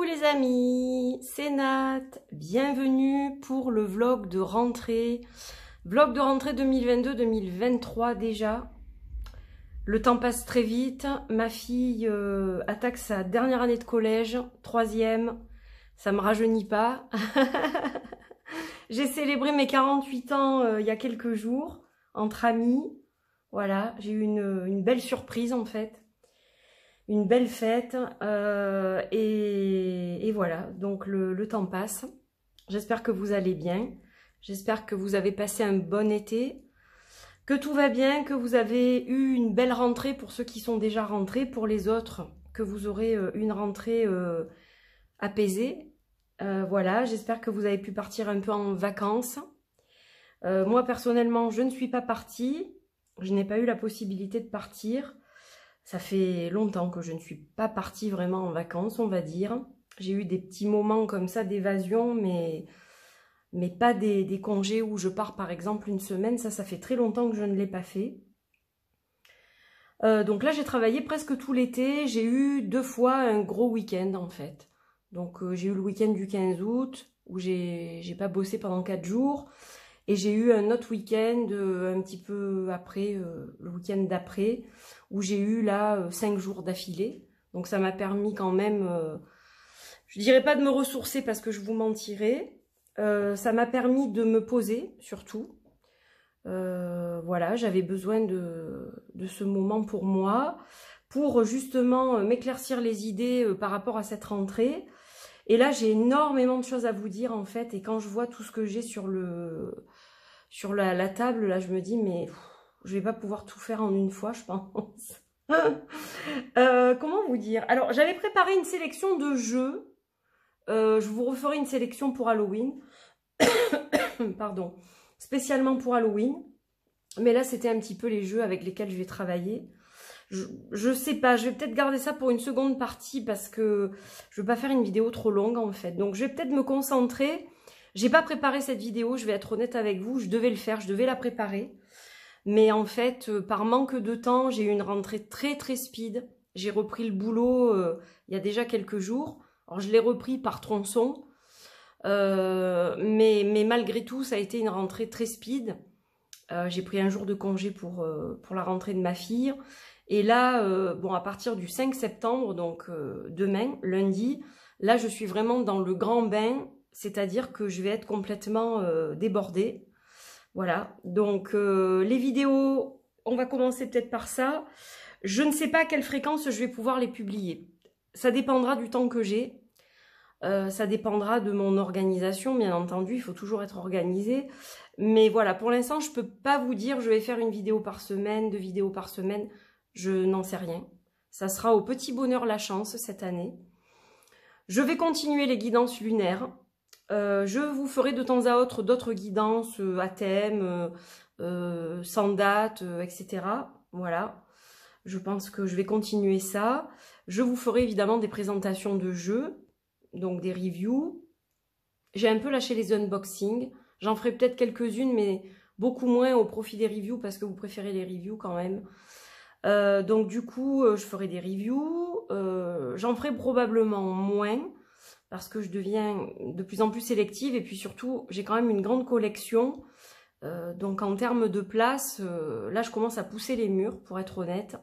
les amis, c'est Nat, bienvenue pour le vlog de rentrée 2022-2023 déjà. Le temps passe très vite, ma fille attaque sa dernière année de collège, 3e, ça me rajeunit pas. J'ai célébré mes 48 ans il y a quelques jours, entre amis, voilà, j'ai eu une belle surprise en fait. Une belle fête et voilà, donc le temps passe. J'espère que vous allez bien, j'espère que vous avez passé un bon été, que tout va bien, que vous avez eu une belle rentrée pour ceux qui sont déjà rentrés, pour les autres, que vous aurez une rentrée apaisée. Voilà, j'espère que vous avez pu partir un peu en vacances. Moi personnellement, je ne suis pas partie, je n'ai pas eu la possibilité de partir. Ça fait longtemps que je ne suis pas partie vraiment en vacances, on va dire. J'ai eu des petits moments comme ça d'évasion, mais pas des congés où je pars par exemple une semaine. Ça fait très longtemps que je ne l'ai pas fait. Donc là, j'ai travaillé presque tout l'été. J'ai eu 2 fois un gros week-end en fait. Donc j'ai eu le week-end du 15 août où j'ai pas bossé pendant 4 jours. Et j'ai eu un autre week-end un petit peu après, le week-end d'après, où j'ai eu là 5 jours d'affilée. Donc ça m'a permis quand même, je dirais pas de me ressourcer parce que je vous mentirais. Ça m'a permis de me poser surtout. Voilà, j'avais besoin de ce moment pour moi, pour justement m'éclaircir les idées par rapport à cette rentrée. Et là, j'ai énormément de choses à vous dire en fait. Et quand je vois tout ce que j'ai sur la table, là, je me dis, mais je vais pas pouvoir tout faire en une fois, je pense. Comment vous dire? Alors, j'avais préparé une sélection de jeux. Je vous referai une sélection pour Halloween. Pardon. Spécialement pour Halloween. Mais là, c'était un petit peu les jeux avec lesquels je vais travailler. Je sais pas, je vais peut-être garder ça pour une seconde partie parce que je veux pas faire une vidéo trop longue en fait. Donc je vais peut-être me concentrer. J'ai pas préparé cette vidéo, je vais être honnête avec vous, je devais le faire, je devais la préparer. Mais en fait, par manque de temps, j'ai eu une rentrée très très speed. J'ai repris le boulot il y a déjà quelques jours. Alors je l'ai repris par tronçon. Mais malgré tout, ça a été une rentrée très speed. J'ai pris un jour de congé pour la rentrée de ma fille. Et là, bon, à partir du 5 septembre, donc demain, lundi, là, je suis vraiment dans le grand bain, c'est-à-dire que je vais être complètement débordée. Voilà, donc les vidéos, on va commencer peut-être par ça. Je ne sais pas à quelle fréquence je vais pouvoir les publier. Ça dépendra du temps que j'ai. Ça dépendra de mon organisation, bien entendu, il faut toujours être organisé. Mais voilà, pour l'instant, je peux pas vous dire je vais faire une vidéo par semaine, 2 vidéos par semaine. Je n'en sais rien. Ça sera au petit bonheur la chance cette année. Je vais continuer les guidances lunaires. Je vous ferai de temps à autre d'autres guidances à thème, sans date, etc. Voilà. Je pense que je vais continuer ça. Je vous ferai évidemment des présentations de jeux, donc des reviews. J'ai un peu lâché les unboxings. J'en ferai peut-être quelques-unes, mais beaucoup moins au profit des reviews parce que vous préférez les reviews quand même. Donc du coup, je ferai des reviews. J'en ferai probablement moins parce que je deviens de plus en plus sélective. Et puis surtout, j'ai quand même une grande collection. Donc en termes de place, là, je commence à pousser les murs, pour être honnête.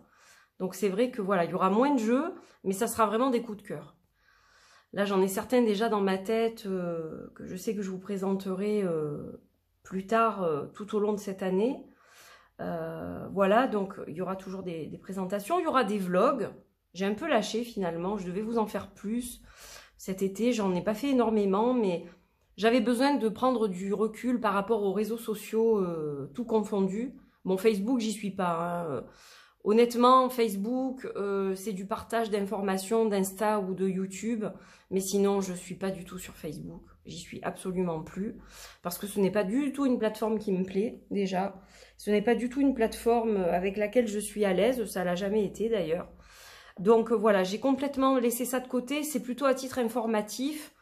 Donc c'est vrai que voilà, il y aura moins de jeux, mais ça sera vraiment des coups de cœur. Là, j'en ai certains déjà dans ma tête que je sais que je vous présenterai plus tard, tout au long de cette année. Voilà, donc il y aura toujours des présentations, il y aura des vlogs. J'ai un peu lâché finalement, je devais vous en faire plus. Cet été, j'en ai pas fait énormément, mais j'avais besoin de prendre du recul par rapport aux réseaux sociaux, tout confondu. Bon, Facebook, j'y suis pas, hein. Honnêtement, Facebook, c'est du partage d'informations d'Insta ou de YouTube. Mais sinon, je ne suis pas du tout sur Facebook. J'y suis absolument plus. Parce que ce n'est pas du tout une plateforme qui me plaît, déjà. Ce n'est pas du tout une plateforme avec laquelle je suis à l'aise. Ça l'a jamais été, d'ailleurs. Donc, voilà, j'ai complètement laissé ça de côté. C'est plutôt à titre informatif.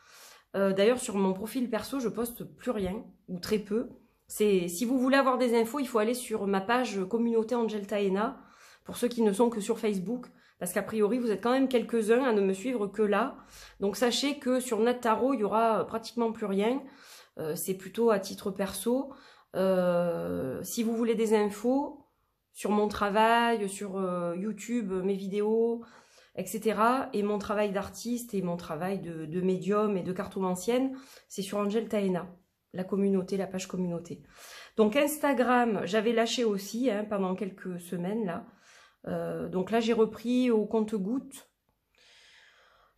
D'ailleurs, sur mon profil perso, je poste plus rien, ou très peu. Si vous voulez avoir des infos, il faut aller sur ma page communauté Angel Taena. Pour ceux qui ne sont que sur Facebook, Parce qu'a priori, vous êtes quand même quelques-uns à ne me suivre que là. Donc sachez que sur Nat Tarot, il y aura pratiquement plus rien. C'est plutôt à titre perso. Si vous voulez des infos sur mon travail, sur YouTube, mes vidéos, etc. et mon travail d'artiste et mon travail de médium et de cartomancienne, c'est sur Angel Taena, la communauté, la page communauté. Donc Instagram, j'avais lâché aussi pendant quelques semaines là. Donc là, j'ai repris au compte-gouttes.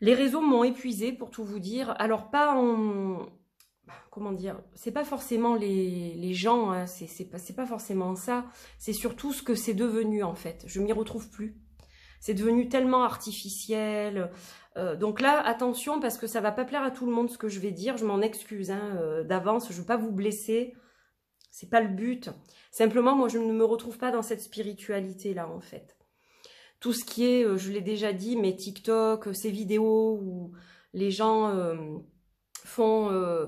Les réseaux m'ont épuisé pour tout vous dire. Alors pas en... Comment dire, c'est pas forcément les gens, hein, c'est pas forcément ça, c'est surtout ce que c'est devenu en fait. Je m'y retrouve plus. C'est devenu tellement artificiel. Donc là, attention, parce que ça va pas plaire à tout le monde ce que je vais dire. Je m'en excuse d'avance, je veux pas vous blesser. C'est pas le but. Simplement, moi, je ne me retrouve pas dans cette spiritualité-là, en fait. Tout ce qui est, je l'ai déjà dit, mes TikTok, ces vidéos où les gens font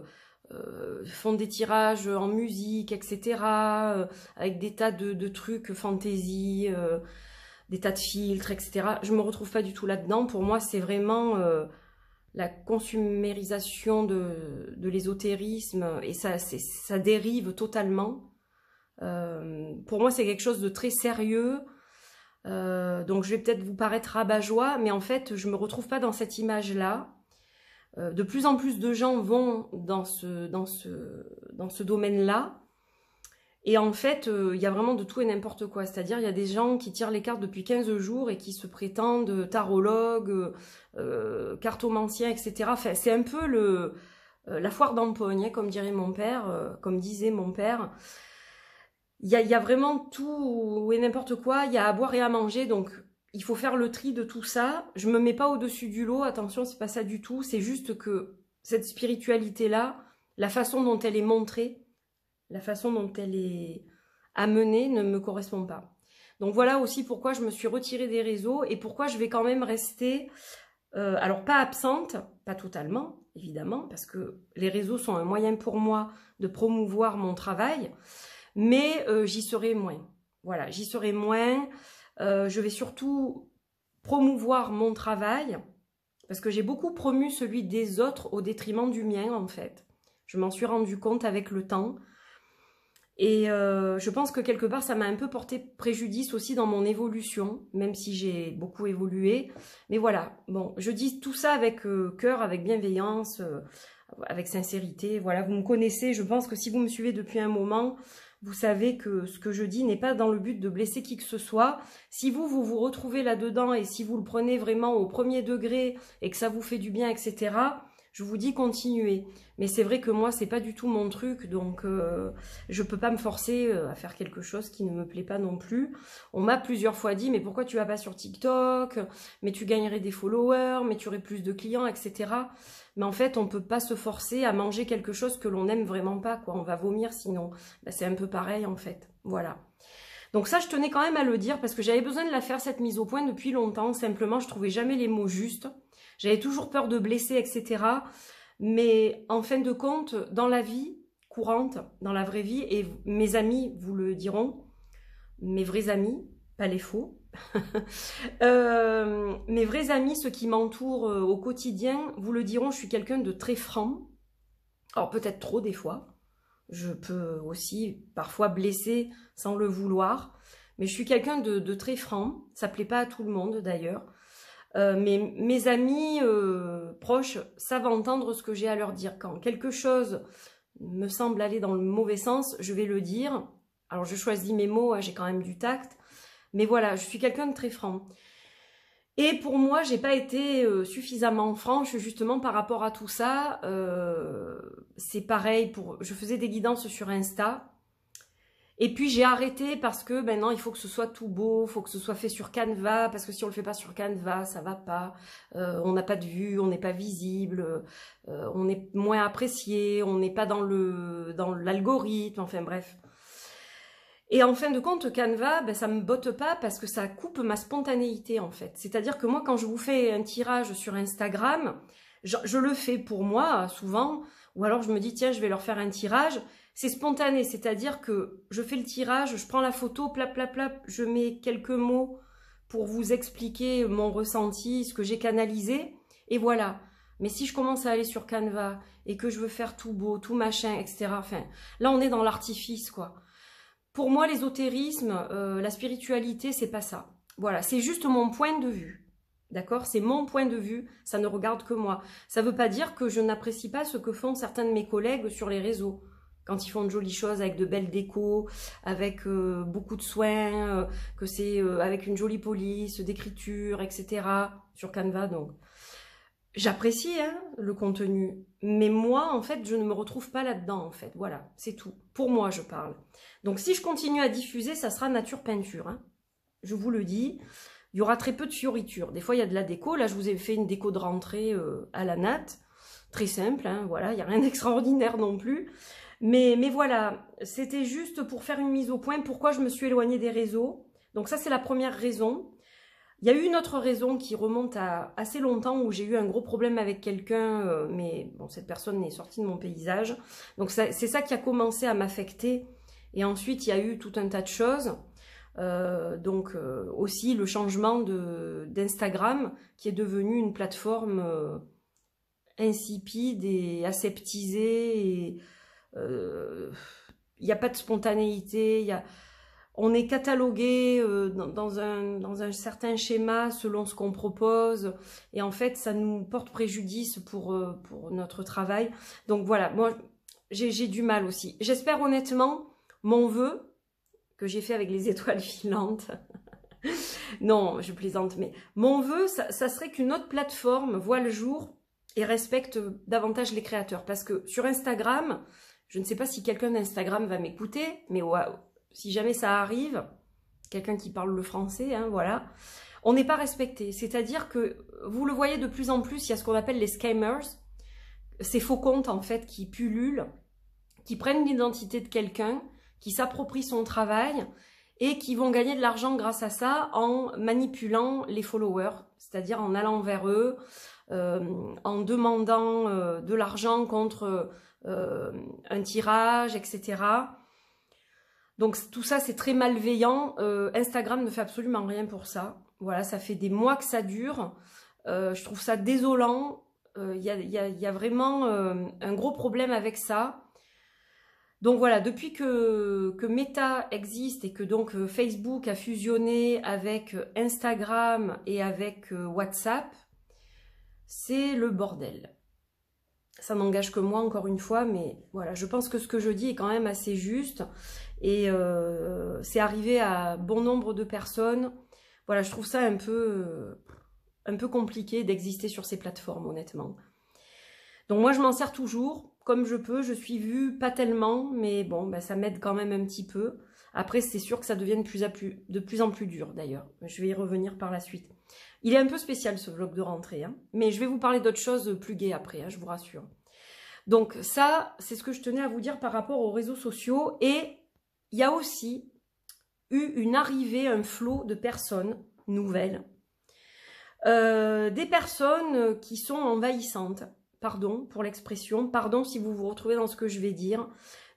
des tirages en musique, etc. Avec des tas de trucs fantasy, des tas de filtres, etc. Je me retrouve pas du tout là-dedans. Pour moi, c'est vraiment la consumérisation de l'ésotérisme et ça dérive totalement. Pour moi, c'est quelque chose de très sérieux. Donc, je vais peut-être vous paraître rabat-joie, mais en fait, je me retrouve pas dans cette image-là. De plus en plus de gens vont dans ce domaine-là. Et en fait, il y a vraiment de tout et n'importe quoi. C'est-à-dire, il y a des gens qui tirent les cartes depuis 15 jours et qui se prétendent tarologues, cartomanciens, etc. Enfin, c'est un peu la foire d'empogne, comme dirait mon père, comme disait mon père. Il y a vraiment tout et n'importe quoi. Il y a à boire et à manger, donc il faut faire le tri de tout ça. Je me mets pas au-dessus du lot, attention, c'est pas ça du tout. C'est juste que cette spiritualité-là, la façon dont elle est montrée, la façon dont elle est amenée ne me correspond pas. Donc voilà aussi pourquoi je me suis retirée des réseaux et pourquoi je vais quand même rester, alors pas absente, pas totalement, évidemment, parce que les réseaux sont un moyen pour moi de promouvoir mon travail, mais j'y serai moins. Voilà, j'y serai moins. Je vais surtout promouvoir mon travail, parce que j'ai beaucoup promu celui des autres au détriment du mien, en fait. Je m'en suis rendu compte avec le temps. Et je pense que quelque part, ça m'a un peu porté préjudice aussi dans mon évolution, même si j'ai beaucoup évolué. Mais voilà, bon, je dis tout ça avec cœur, avec bienveillance, avec sincérité. Voilà, vous me connaissez, je pense que si vous me suivez depuis un moment, vous savez que ce que je dis n'est pas dans le but de blesser qui que ce soit. Si vous vous retrouvez là-dedans et si vous le prenez vraiment au premier degré et que ça vous fait du bien, etc., je vous dis continuez. Mais c'est vrai que moi, c'est pas du tout mon truc, donc je peux pas me forcer à faire quelque chose qui ne me plaît pas non plus. On m'a plusieurs fois dit, mais pourquoi tu vas pas sur TikTok? Mais tu gagnerais des followers, mais tu aurais plus de clients, etc. Mais en fait, on peut pas se forcer à manger quelque chose que l'on n'aime vraiment pas, quoi. On va vomir sinon. Ben, c'est un peu pareil, en fait. Voilà. Donc ça, je tenais quand même à le dire, parce que j'avais besoin de la faire, cette mise au point, depuis longtemps. Simplement, je trouvais jamais les mots justes. J'avais toujours peur de blesser, etc. Mais en fin de compte, dans la vie courante, dans la vraie vie, et mes amis vous le diront, mes vrais amis, pas les faux, mes vrais amis, ceux qui m'entourent au quotidien, vous le diront, je suis quelqu'un de très franc. Alors peut-être trop des fois. Je peux aussi parfois blesser sans le vouloir. Mais je suis quelqu'un de très franc. Ça plaît pas à tout le monde d'ailleurs. Mais mes amis proches savent entendre ce que j'ai à leur dire. Quand quelque chose me semble aller dans le mauvais sens, je vais le dire. Alors je choisis mes mots, hein, j'ai quand même du tact. Mais voilà, je suis quelqu'un de très franc. Et pour moi, j'ai pas été suffisamment franche justement par rapport à tout ça. C'est pareil, je faisais des guidances sur Insta. Et puis j'ai arrêté parce que maintenant il faut que ce soit tout beau, il faut que ce soit fait sur Canva, parce que si on le fait pas sur Canva, ça va pas. On n'a pas de vue, on n'est pas visible, on est moins apprécié, on n'est pas dans l'algorithme, enfin bref. Et en fin de compte, Canva, ben, ça me botte pas parce que ça coupe ma spontanéité en fait. C'est-à-dire que moi, quand je vous fais un tirage sur Instagram, je le fais pour moi souvent, ou alors je me dis tiens, je vais leur faire un tirage. C'est spontané, c'est-à-dire que je fais le tirage, je prends la photo, plap, plap, plap, je mets quelques mots pour vous expliquer mon ressenti, ce que j'ai canalisé, et voilà. Mais si je commence à aller sur Canva et que je veux faire tout beau, tout machin, etc. Enfin, là, on est dans l'artifice, quoi. Pour moi, l'ésotérisme, la spiritualité, c'est pas ça. Voilà, c'est juste mon point de vue. D'accord? C'est mon point de vue, ça ne regarde que moi. Ça ne veut pas dire que je n'apprécie pas ce que font certains de mes collègues sur les réseaux. Quand ils font de jolies choses avec de belles décos, avec beaucoup de soins, que c'est avec une jolie police, d'écriture, etc. sur Canva, donc. J'apprécie hein, le contenu, mais moi, en fait, je ne me retrouve pas là-dedans, en fait. Voilà, c'est tout. Pour moi, je parle. Donc, si je continue à diffuser, ça sera nature peinture. Hein. Je vous le dis, il y aura très peu de fioritures. Des fois, il y a de la déco. Là, je vous ai fait une déco de rentrée à la natte. Très simple, hein, voilà, il n'y a rien d'extraordinaire non plus. Mais voilà, c'était juste pour faire une mise au point. Pourquoi je me suis éloignée des réseaux. Donc ça, c'est la première raison. Il y a eu une autre raison qui remonte à assez longtemps où j'ai eu un gros problème avec quelqu'un, mais bon, cette personne est sortie de mon paysage. Donc c'est ça qui a commencé à m'affecter. Et ensuite, il y a eu tout un tas de choses. Aussi le changement d'Instagram qui est devenu une plateforme insipide et aseptisée. Et il n'y a pas de spontanéité, on est catalogué dans un certain schéma selon ce qu'on propose et en fait ça nous porte préjudice pour notre travail. Donc voilà, moi j'ai du mal aussi. J'espère honnêtement, mon vœu que j'ai fait avec les étoiles filantes, non je plaisante, mais mon vœu ça serait qu'une autre plateforme voit le jour et respecte davantage les créateurs. Parce que sur Instagram, je ne sais pas si quelqu'un d'Instagram va m'écouter, mais waouh, si jamais ça arrive, quelqu'un qui parle le français, hein, voilà, on n'est pas respecté. C'est-à-dire que vous le voyez de plus en plus, il y a ce qu'on appelle les scammers, ces faux comptes en fait qui pullulent, qui prennent l'identité de quelqu'un, qui s'approprient son travail et qui vont gagner de l'argent grâce à ça en manipulant les followers, c'est-à-dire en allant vers eux, en demandant de l'argent contre un tirage, etc. Donc tout ça c'est très malveillant. Instagram ne fait absolument rien pour ça. Voilà, ça fait des mois que ça dure. Je trouve ça désolant. Il y a vraiment un gros problème avec ça. Donc voilà, depuis que Meta existe et que donc Facebook a fusionné avec Instagram et avec WhatsApp, c'est le bordel. Ça n'engage que moi encore une fois, mais voilà, je pense que ce que je dis est quand même assez juste et c'est arrivé à bon nombre de personnes. Voilà, je trouve ça un peu compliqué d'exister sur ces plateformes, honnêtement. Donc moi, je m'en sers toujours, comme je peux. Je suis vue, pas tellement, mais bon, ben, ça m'aide quand même un petit peu. Après, c'est sûr que ça devient de plus en plus dur, d'ailleurs. Je vais y revenir par la suite. Il est un peu spécial, ce vlog de rentrée, hein, mais je vais vous parler d'autres choses plus gaies après, hein, je vous rassure. Donc ça, c'est ce que je tenais à vous dire par rapport aux réseaux sociaux. Et il y a aussi eu une arrivée, un flot de personnes nouvelles. Des personnes qui sont envahissantes. Pardon pour l'expression, pardon si vous vous retrouvez dans ce que je vais dire.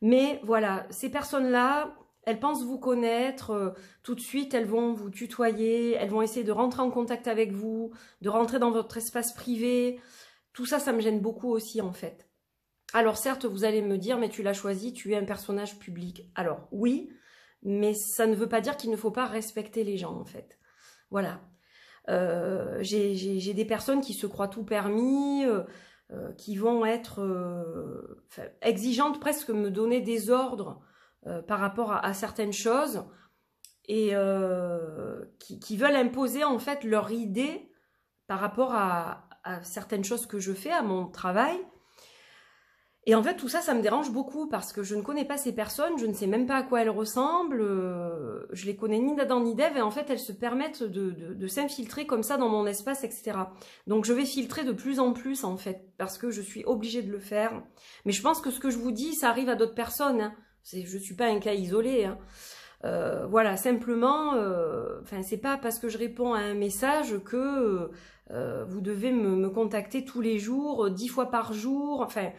Mais voilà, ces personnes-là, elles pensent vous connaître, tout de suite elles vont vous tutoyer, elles vont essayer de rentrer en contact avec vous, de rentrer dans votre espace privé. Tout ça, ça me gêne beaucoup aussi en fait. Alors certes, vous allez me dire, mais tu l'as choisi, tu es un personnage public. Alors oui, mais ça ne veut pas dire qu'il ne faut pas respecter les gens en fait. Voilà. J'ai des personnes qui se croient tout permis, qui vont être exigeantes, presque me donner des ordres par rapport à certaines choses et qui veulent imposer en fait leur idée par rapport à certaines choses que je fais, à mon travail. Et en fait, tout ça, ça me dérange beaucoup parce que je ne connais pas ces personnes, je ne sais même pas à quoi elles ressemblent, je les connais ni d'Adam ni d'Ève, et en fait, elles se permettent de s'infiltrer comme ça dans mon espace, etc. Donc, je vais filtrer de plus en plus, en fait, parce que je suis obligée de le faire. Mais je pense que ce que je vous dis, ça arrive à d'autres personnes. Hein. Je suis pas un cas isolé. Hein. Voilà, simplement, c'est pas parce que je réponds à un message que vous devez me contacter tous les jours, 10 fois par jour, enfin...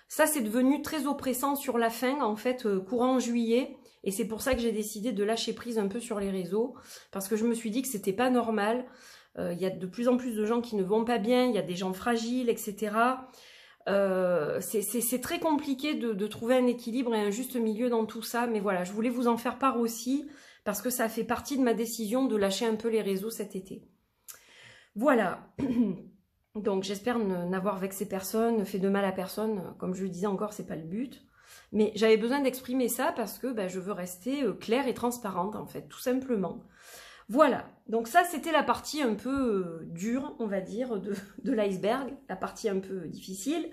Ça, c'est devenu très oppressant sur la fin, en fait, courant juillet. Et c'est pour ça que j'ai décidé de lâcher prise un peu sur les réseaux. Parce que je me suis dit que c'était pas normal. Il y a de plus en plus de gens qui ne vont pas bien. Il y a des gens fragiles, etc. C'est très compliqué de trouver un équilibre et un juste milieu dans tout ça. Mais voilà, je voulais vous en faire part aussi. Parce que ça fait partie de ma décision de lâcher un peu les réseaux cet été. Voilà. Donc j'espère n'avoir vexé personne, fait de mal à personne. Comme je le disais encore, c'est pas le but. Mais j'avais besoin d'exprimer ça parce que je veux rester claire et transparente en fait, tout simplement. Voilà, donc ça c'était la partie un peu dure, on va dire, de l'iceberg, la partie un peu difficile.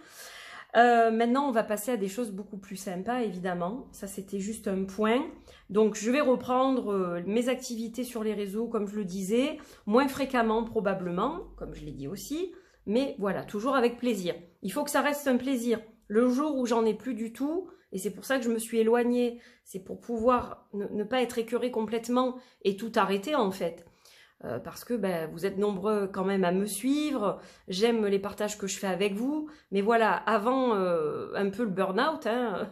Maintenant on va passer à des choses beaucoup plus sympas évidemment, ça c'était juste un point. Donc je vais reprendre mes activités sur les réseaux comme je le disais, moins fréquemment probablement, comme je l'ai dit aussi. Mais voilà, toujours avec plaisir. Il faut que ça reste un plaisir. Le jour où j'en ai plus du tout, et c'est pour ça que je me suis éloignée, c'est pour pouvoir ne pas être écœurée complètement et tout arrêter en fait. Parce que vous êtes nombreux quand même à me suivre, j'aime les partages que je fais avec vous, mais voilà, avant un peu le burn-out, hein,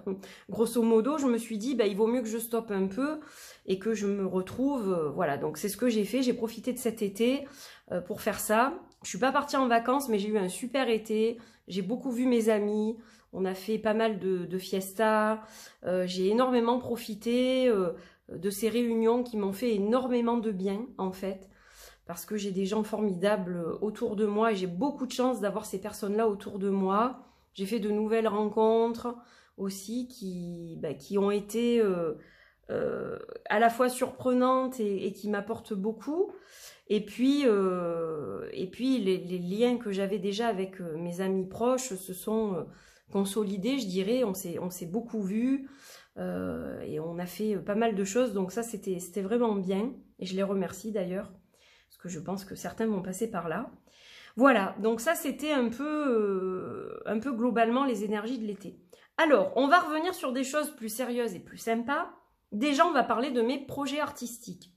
grosso modo, je me suis dit, il vaut mieux que je stoppe un peu et que je me retrouve, voilà, donc c'est ce que j'ai fait, j'ai profité de cet été pour faire ça. Je suis pas partie en vacances, mais j'ai eu un super été, j'ai beaucoup vu mes amis, on a fait pas mal de fiestas, j'ai énormément profité de ces réunions qui m'ont fait énormément de bien, en fait, parce que j'ai des gens formidables autour de moi et j'ai beaucoup de chance d'avoir ces personnes-là autour de moi. J'ai fait de nouvelles rencontres aussi qui ont été à la fois surprenantes et qui m'apportent beaucoup. Et puis les liens que j'avais déjà avec mes amis proches se sont consolidés, je dirais. On s'est beaucoup vus et on a fait pas mal de choses. Donc ça, c'était vraiment bien. Et je les remercie d'ailleurs, parce que je pense que certains vont passer par là. Voilà, donc ça, c'était un peu globalement les énergies de l'été. Alors, on va revenir sur des choses plus sérieuses et plus sympas. Déjà, on va parler de mes projets artistiques.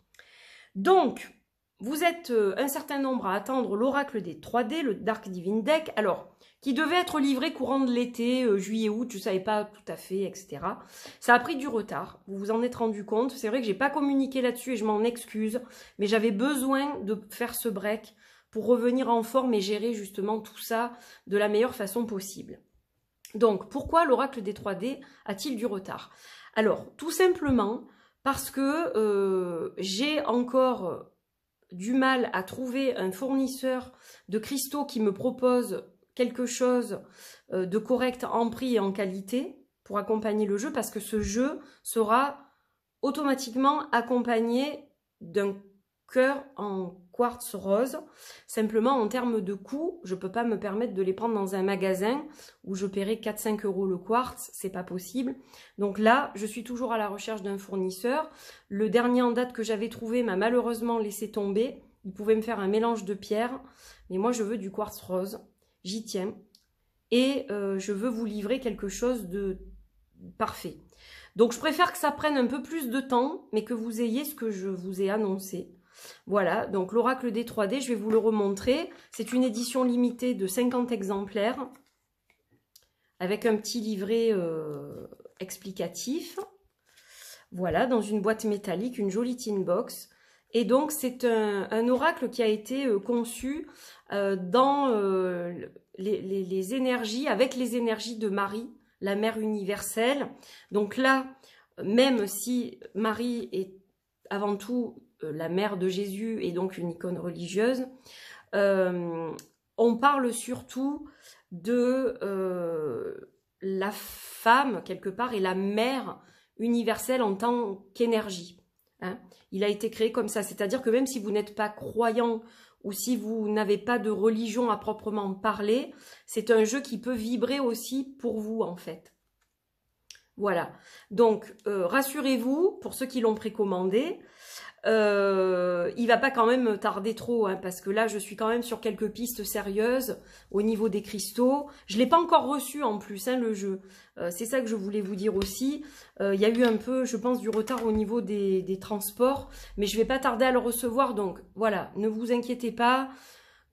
Donc, vous êtes un certain nombre à attendre l'oracle des 3D, le Dark Divine Deck, alors, qui devait être livré courant de l'été, juillet-août, je ne savais pas tout à fait, etc. Ça a pris du retard, vous vous en êtes rendu compte. C'est vrai que je n'ai pas communiqué là-dessus et je m'en excuse, mais j'avais besoin de faire ce break pour revenir en forme et gérer justement tout ça de la meilleure façon possible. Donc, pourquoi l'oracle des 3D a-t-il du retard? Alors, tout simplement parce que j'ai encore du mal à trouver un fournisseur de cristaux qui me propose quelque chose de correct en prix et en qualité pour accompagner le jeu, parce que ce jeu sera automatiquement accompagné d'un cœur en quartz rose. Simplement, en termes de coût, je ne peux pas me permettre de les prendre dans un magasin où je paierai 4-5 € le quartz, c'est pas possible. Donc là, je suis toujours à la recherche d'un fournisseur. Le dernier en date que j'avais trouvé m'a malheureusement laissé tomber. Il pouvait me faire un mélange de pierres, mais moi je veux du quartz rose, j'y tiens. Et je veux vous livrer quelque chose de parfait. Donc je préfère que ça prenne un peu plus de temps, mais que vous ayez ce que je vous ai annoncé. Voilà, donc l'oracle des 3D, je vais vous le remontrer. C'est une édition limitée de 50 exemplaires avec un petit livret explicatif. Voilà, dans une boîte métallique, une jolie tin box. Et donc, c'est un oracle qui a été conçu dans les énergies, avec les énergies de Marie, la mère universelle. Donc là, même si Marie est avant tout la mère de Jésus et donc une icône religieuse, on parle surtout de la femme, quelque part, et la mère universelle en tant qu'énergie. Hein. Il a été créé comme ça, c'est-à-dire que même si vous n'êtes pas croyant ou si vous n'avez pas de religion à proprement parler, c'est un jeu qui peut vibrer aussi pour vous, en fait. Voilà, donc rassurez-vous, pour ceux qui l'ont précommandé, il va pas quand même tarder trop, hein, parce que là je suis quand même sur quelques pistes sérieuses au niveau des cristaux. Je l'ai pas encore reçu en plus, hein, le jeu. C'est ça que je voulais vous dire aussi. Il y a eu un peu, je pense, du retard au niveau des transports, mais je vais pas tarder à le recevoir, donc voilà, ne vous inquiétez pas.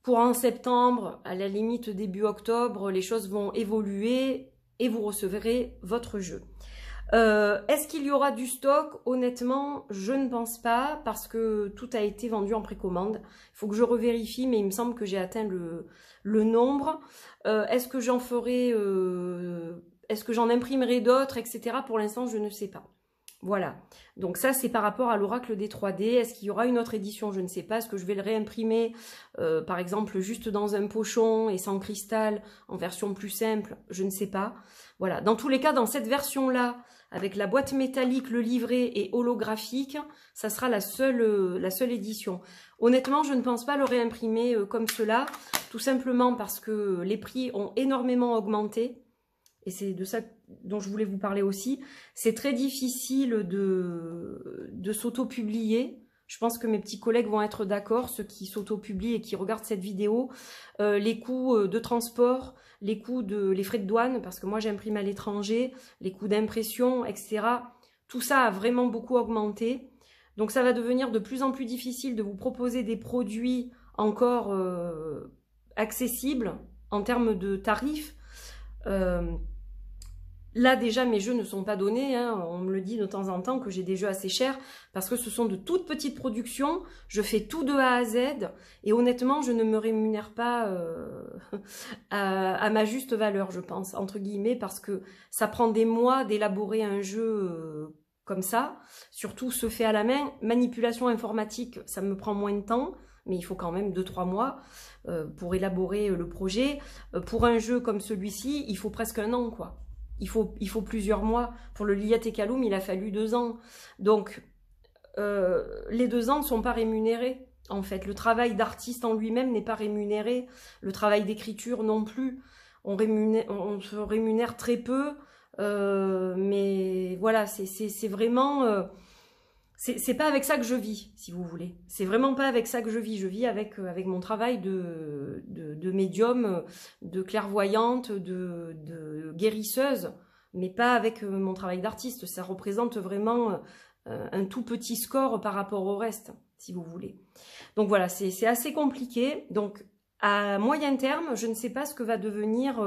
Pour en septembre, à la limite début octobre, les choses vont évoluer. et vous recevrez votre jeu. Est-ce qu'il y aura du stock? Honnêtement, je ne pense pas parce que tout a été vendu en précommande. Il faut que je revérifie, mais il me semble que j'ai atteint le nombre. Est-ce que j'en ferai, est-ce que j'en imprimerai d'autres, etc. Pour l'instant, je ne sais pas. Voilà, donc ça c'est par rapport à l'oracle des 3D. Est-ce qu'il y aura une autre édition? Je ne sais pas. Est-ce que je vais le réimprimer, par exemple, juste dans un pochon et sans cristal, en version plus simple? Je ne sais pas. Voilà, dans tous les cas, dans cette version-là, avec la boîte métallique, le livret et holographique, ça sera la seule édition. Honnêtement, je ne pense pas le réimprimer comme cela, tout simplement parce que les prix ont énormément augmenté. Et c'est de ça dont je voulais vous parler aussi. C'est très difficile de s'auto-publier. Je pense que mes petits collègues vont être d'accord, ceux qui s'auto-publient et qui regardent cette vidéo. Les coûts de transport, les frais de douane, parce que moi j'imprime à l'étranger, les coûts d'impression, etc. Tout ça a vraiment beaucoup augmenté. Donc ça va devenir de plus en plus difficile de vous proposer des produits encore accessibles en termes de tarifs. Là déjà mes jeux ne sont pas donnés, hein. On me le dit de temps en temps que j'ai des jeux assez chers parce que ce sont de toutes petites productions, je fais tout de A à Z et honnêtement je ne me rémunère pas à ma juste valeur, je pense, entre guillemets, parce que ça prend des mois d'élaborer un jeu comme ça, surtout se fait à la main. Manipulation informatique, ça me prend moins de temps, mais il faut quand même 2-3 mois pour élaborer le projet. Pour un jeu comme celui-ci, il faut presque un an, quoi. Il faut plusieurs mois. Pour le Liliat et Kaloum, il a fallu 2 ans. Donc, les 2 ans ne sont pas rémunérés. En fait, le travail d'artiste en lui-même n'est pas rémunéré. Le travail d'écriture non plus. On se rémunère très peu. Mais voilà, c'est vraiment... c'est pas avec ça que je vis, si vous voulez. C'est vraiment pas avec ça que je vis. Je vis avec mon travail de médium, de clairvoyante, de guérisseuse, mais pas avec mon travail d'artiste. Ça représente vraiment un tout petit score par rapport au reste, si vous voulez. Donc voilà, c'est assez compliqué. Donc à moyen terme, je ne sais pas ce que va devenir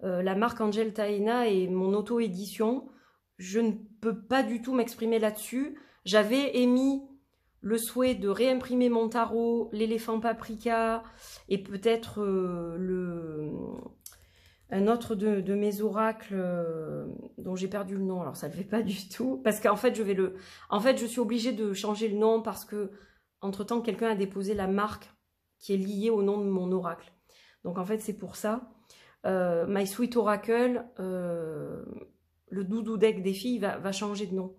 la marque Angel Taena et mon auto-édition. Je ne peux pas du tout m'exprimer là-dessus. J'avais émis le souhait de réimprimer mon tarot, l'éléphant paprika et peut-être un autre de mes oracles dont j'ai perdu le nom. Alors ça ne le fait pas du tout parce qu'en fait je suis obligée de changer le nom parce que entre-temps quelqu'un a déposé la marque qui est liée au nom de mon oracle. Donc en fait c'est pour ça. My Sweet Oracle, le doudou deck des filles va changer de nom.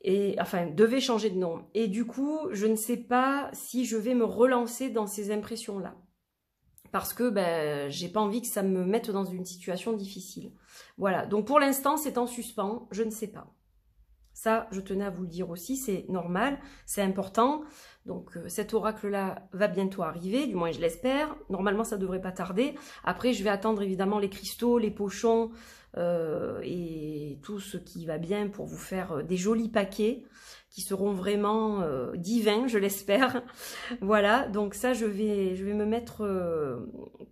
Et enfin devait changer de nom, et du coup je ne sais pas si je vais me relancer dans ces impressions là parce que ben j'ai pas envie que ça me mette dans une situation difficile. Voilà, donc pour l'instant c'est en suspens, je ne sais pas. Ça je tenais à vous le dire aussi, c'est normal, c'est important. Donc cet oracle là va bientôt arriver, du moins je l'espère. Normalement ça devrait pas tarder. Après je vais attendre évidemment les cristaux, les pochons et tout ce qui va bien pour vous faire des jolis paquets qui seront vraiment divins, je l'espère. Voilà, donc ça je vais me mettre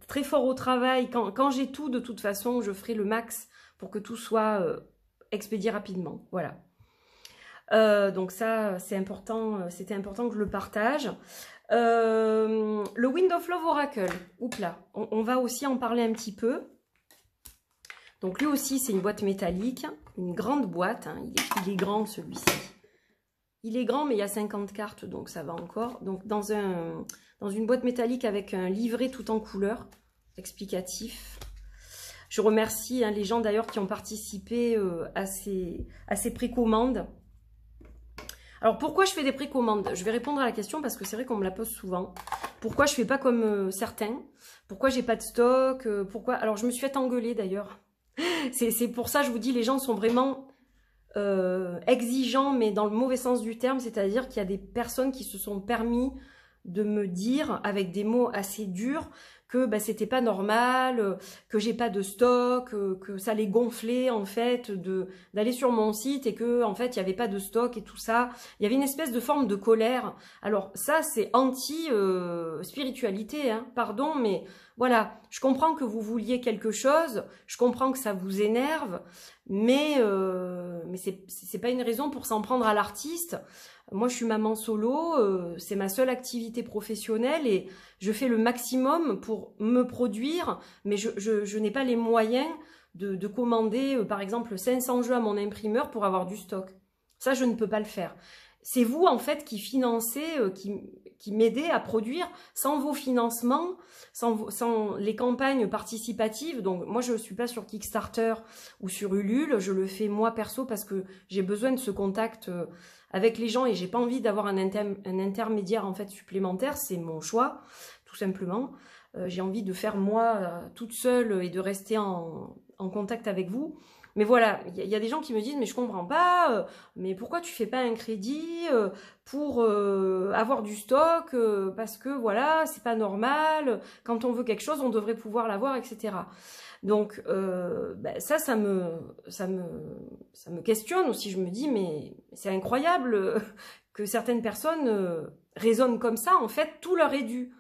très fort au travail. Quand j'ai tout, de toute façon je ferai le max pour que tout soit expédié rapidement. Voilà. Donc ça c'est important, c'était important que je le partage. Le Wind of Love Oracle, oups là, on va aussi en parler un petit peu. Donc lui aussi c'est une boîte métallique, une grande boîte, hein. Il est grand celui-ci. Il est grand mais il y a 50 cartes donc ça va encore. Donc dans une boîte métallique avec un livret tout en couleur, explicatif. Je remercie les gens d'ailleurs qui ont participé à ces précommandes. Alors pourquoi je fais des précommandes? Je vais répondre à la question parce que c'est vrai qu'on me la pose souvent. Pourquoi je fais pas comme certains? Pourquoi j'ai pas de stock? Pourquoi? Alors je me suis fait engueuler d'ailleurs. C'est pour ça je vous dis, les gens sont vraiment exigeants, mais dans le mauvais sens du terme. C'est-à-dire qu'il y a des personnes qui se sont permis de me dire avec des mots assez durs que bah, c'était pas normal, que j'ai pas de stock, que ça allait gonfler en fait d'aller sur mon site et que en fait il y avait pas de stock et tout ça. Il y avait une espèce de forme de colère. Alors ça c'est anti spiritualité, hein, pardon, mais voilà, je comprends que vous vouliez quelque chose, je comprends que ça vous énerve, mais c'est pas une raison pour s'en prendre à l'artiste. Moi, je suis maman solo, c'est ma seule activité professionnelle et je fais le maximum pour me produire, mais je n'ai pas les moyens de commander, par exemple, 500 jeux à mon imprimeur pour avoir du stock. Ça, je ne peux pas le faire. C'est vous, en fait, qui financez, qui m'aidez à produire sans vos financements, sans les campagnes participatives. Donc, moi, je ne suis pas sur Kickstarter ou sur Ulule. Je le fais moi, perso, parce que j'ai besoin de ce contact avec les gens et j'ai pas envie d'avoir un intermédiaire, en fait, supplémentaire. C'est mon choix, tout simplement. J'ai envie de faire moi toute seule et de rester en contact avec vous. Mais voilà, il y a des gens qui me disent, mais je comprends pas, mais pourquoi tu fais pas un crédit pour avoir du stock, parce que voilà, c'est pas normal, quand on veut quelque chose, on devrait pouvoir l'avoir, etc. Donc ben ça me questionne aussi, je me dis, mais c'est incroyable que certaines personnes raisonnent comme ça, en fait, tout leur est dû.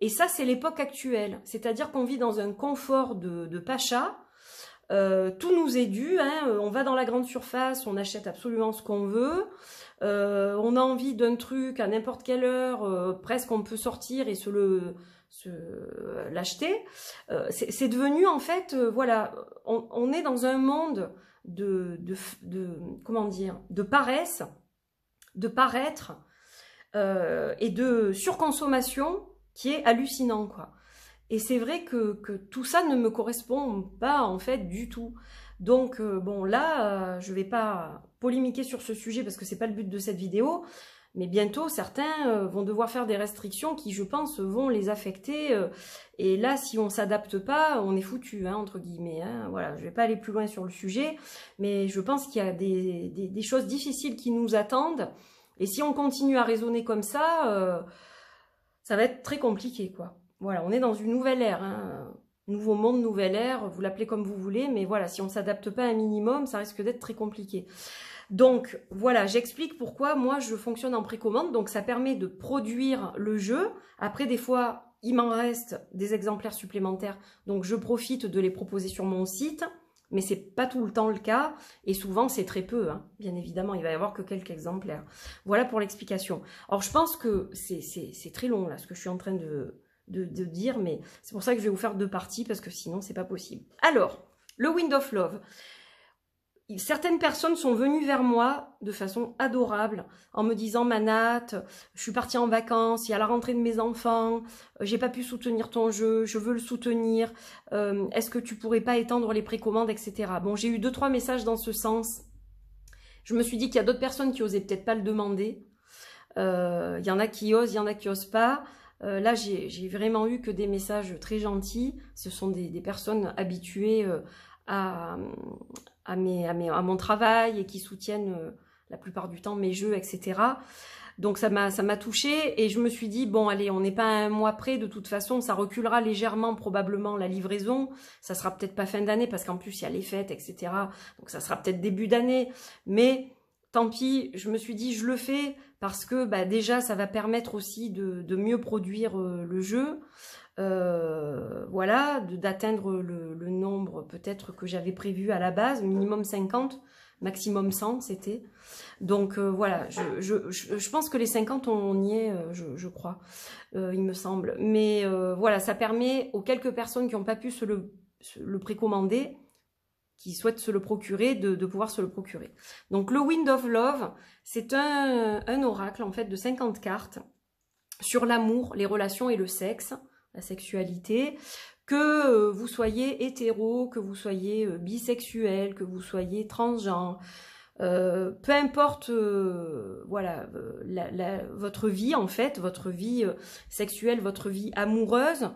Et ça, c'est l'époque actuelle, c'est-à-dire qu'on vit dans un confort de pacha. Tout nous est dû, hein. On va dans la grande surface, on achète absolument ce qu'on veut, on a envie d'un truc à n'importe quelle heure, presque on peut sortir et l'acheter. C'est devenu en fait, voilà, on est dans un monde comment dire, de paresse, de paraître et de surconsommation qui est hallucinant, quoi. Et c'est vrai que tout ça ne me correspond pas en fait du tout. Donc bon là, je vais pas polémiquer sur ce sujet parce que c'est pas le but de cette vidéo. Mais bientôt, certains vont devoir faire des restrictions qui, je pense, vont les affecter. Et là, si on s'adapte pas, on est foutu, hein, entre guillemets. Hein. Voilà, je vais pas aller plus loin sur le sujet, mais je pense qu'il y a des choses difficiles qui nous attendent. Et si on continue à raisonner comme ça va être très compliqué, quoi. Voilà, on est dans une nouvelle ère, hein. Nouveau monde, nouvelle ère, vous l'appelez comme vous voulez, mais voilà, si on ne s'adapte pas un minimum, ça risque d'être très compliqué. Donc, voilà, j'explique pourquoi moi je fonctionne en précommande, donc ça permet de produire le jeu. Après, des fois, il m'en reste des exemplaires supplémentaires, donc je profite de les proposer sur mon site, mais c'est pas tout le temps le cas, et souvent c'est très peu, hein. Bien évidemment, il va y avoir que quelques exemplaires. Voilà pour l'explication. Alors, je pense que c'est très long, là, ce que je suis en train de dire, mais c'est pour ça que je vais vous faire deux parties, parce que sinon c'est pas possible. Alors, le Wind of Love. Certaines personnes sont venues vers moi de façon adorable, en me disant « Manat, je suis partie en vacances, il y a la rentrée de mes enfants, j'ai pas pu soutenir ton jeu, je veux le soutenir, est-ce que tu pourrais pas étendre les précommandes, etc. » Bon, j'ai eu 2-3 messages dans ce sens. Je me suis dit qu'il y a d'autres personnes qui osaient peut-être pas le demander. Il y en a qui osent, il y en a qui osent pas. Là, j'ai vraiment eu que des messages très gentils. Ce sont des personnes habituées à mon travail et qui soutiennent la plupart du temps mes jeux, etc. Donc ça m'a touchée et je me suis dit, bon allez, on n'est pas à un mois près, de toute façon, ça reculera légèrement probablement la livraison. Ça sera peut-être pas fin d'année parce qu'en plus il y a les fêtes, etc. Donc ça sera peut-être début d'année. Mais tant pis, je me suis dit, je le fais parce que bah, déjà, ça va permettre aussi de mieux produire le jeu. Voilà, d'atteindre le nombre peut-être que j'avais prévu à la base, minimum 50, maximum 100 c'était. Donc voilà, je pense que les 50 on y est, je crois, il me semble. Mais voilà, ça permet aux quelques personnes qui n'ont pas pu se le précommander, qui souhaitent se le procurer, de pouvoir se le procurer. Donc le Wind of Love, c'est un oracle en fait de 50 cartes sur l'amour, les relations et le sexe, la sexualité, que vous soyez hétéro, que vous soyez bisexuel, que vous soyez transgenre, peu importe voilà, votre vie en fait, votre vie sexuelle, votre vie amoureuse,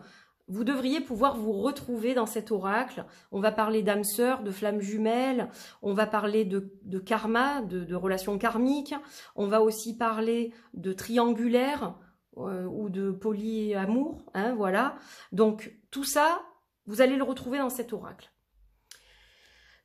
vous devriez pouvoir vous retrouver dans cet oracle. On va parler d'âme sœur, de flammes jumelles, on va parler de karma, de relations karmiques, on va aussi parler de triangulaire. ou de polyamour, hein, voilà. Donc tout ça, vous allez le retrouver dans cet oracle.